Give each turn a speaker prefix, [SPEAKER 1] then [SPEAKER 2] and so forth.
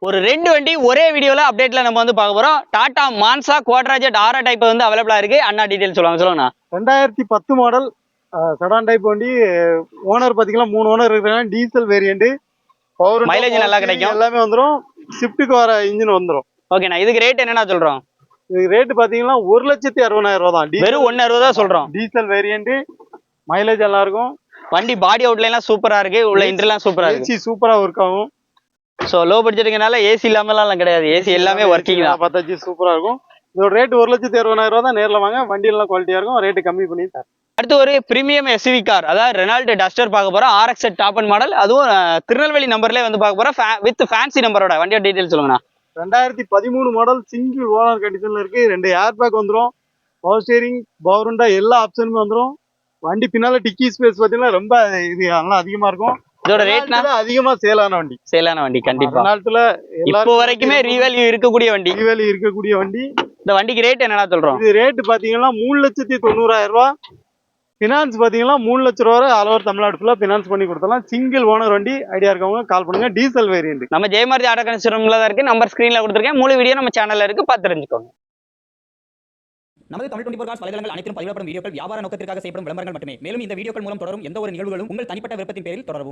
[SPEAKER 1] ஒரு 2 வண்டி ஒரே வீடியோல அப்டேட்ல நம்ம வந்து பார்க்க போறோம். டாடா மான்சா குவாட்ரா ஜெட் ஆரா டைப் வந்து அவைலபிளா இருக்கு. அண்ணா டீடைல் சொல்லுங்கண்ணா.
[SPEAKER 2] 2010 மாடல் செடான் டைப் வண்டி. ஓனர் பாத்தீங்கன்னா 3 ஓனர் இருக்காங்க. Diesel variant. பவர்
[SPEAKER 1] மைலேஜ் நல்லா கிடைக்கும்.
[SPEAKER 2] எல்லாமே வந்துரும். ஷிஃப்ட்டுக்கு வர இன்ஜின் வந்துரும்.
[SPEAKER 1] ஓகேண்ணா, இதுக்கு ரேட் என்னன்னா சொல்றோம்?
[SPEAKER 2] இதுக்கு ரேட் பாத்தீங்கன்னா 1,60,000 ரூபா தான்.
[SPEAKER 1] வெறும் 1,60,000 தான் சொல்றோம்.
[SPEAKER 2] Diesel variant. மைலேஜ் நல்லா இருக்கும்.
[SPEAKER 1] வண்டி பாடி அவுட்லைன் எல்லாம் சூப்பரா இருக்கு. உள்ள இன்டர்லாம் சூப்பரா இருக்கு.
[SPEAKER 2] ஏசி சூப்பரா ஒர்க் ஆகும்.
[SPEAKER 1] சோ லோ பட்ஜெட்டுங்கனால ஏசி இல்லாமலாம் கிடையாது. ஏசி எல்லாமே ஒர்க்கிங் தான்.
[SPEAKER 2] பத்தாச்சு சூப்பரா இருக்கும். இதோட ரேட் 1,60,000 ரூபா தான். நேர்ல வாங்க, வண்டி எல்லாம் குவாலிட்டியா இருக்கும். ரேட் கம்மி பண்ணி தரேன்.
[SPEAKER 1] அடுத்து ஒரு பிரீமியம் எஸ்யூவி கார், அதாவது ரெனால்ட் டஸ்டர் பார்க்க போறோம். RX டாப் அண்ட் மாடல், அதுவும் திருநெல்வேலி நம்பர்லேயே வந்து பார்க்க போறோம். வித் ஃபேன்சி நம்பரோட. வண்டியோட டீடைல் சொல்லுங்கண்ணா.
[SPEAKER 2] 2013 மாடல், சிங்கிள் ஓனர் கண்டிஷன்ல இருக்கு. 2 ஏர் பேக் வந்துடும். பவர் ஸ்டீரிங், பவர் விண்டோ எல்லா ஆப்ஷனுமே வந்துடும். வண்டி பின்னால டிக்கி ஸ்பேஸ் பாத்தீங்கன்னா ரொம்ப இது நல்லா அதிகமா இருக்கும்.
[SPEAKER 1] இதோட ரேட்னா
[SPEAKER 2] அதிகமா சேலான வண்டி.
[SPEAKER 1] சேலான வண்டி கண்டிப்பா.
[SPEAKER 2] நாட்டுல
[SPEAKER 1] இப்போ வரைக்குமே ரீவேல்யூ இருக்கக்கூடிய வண்டி.
[SPEAKER 2] ரீவேல்யூ இருக்கக்கூடிய வண்டி.
[SPEAKER 1] இந்த வண்டிக்கு ரேட் என்னடா சொல்றோம்?
[SPEAKER 2] இது ரேட் பாத்தீங்கன்னா 3,90,000 ரூபா. பினான்ஸ் பாத்தீங்கன்னா 3 லட்சம் ரூபா ஆல் ஓவர் தமிழ்நாடு ஃபுல்லா பினான்ஸ் பண்ணி கொடுத்தலாம். சிங்கிள் ஓனர் வண்டி. ஐடியா இருக்கவங்க கால் பண்ணுங்க. Diesel variant.
[SPEAKER 1] நம்ம ஜெயமாரதி ஆட்டோ கன்ஸ்ட்ரக்ஷன்ல தான் இருக்கு. நம்பர் ஸ்கிரீன்ல கொடுத்துருக்கேன். முழு வீடியோ நம்ம சேனல்ல இருக்கு, பார்த்து தெரிஞ்சுக்கோங்க.
[SPEAKER 3] நமது தமிழ் 24 காஸ் வலைதளங்கள் அனைத்தும் பதிவிடப்படும் வீடியோக்கள் வியாபார நோக்கத்திற்காக செய்யப்படும் விளம்பரங்கள் மட்டுமே. மேலும் இந்த வீடியோக்கள் மூலம் தொடரும் எந்த ஒரு நிகழ்வுகளும் உங்கள் தனிப்பட்ட விருப்பத்தின் பேரில் தொடரவும்.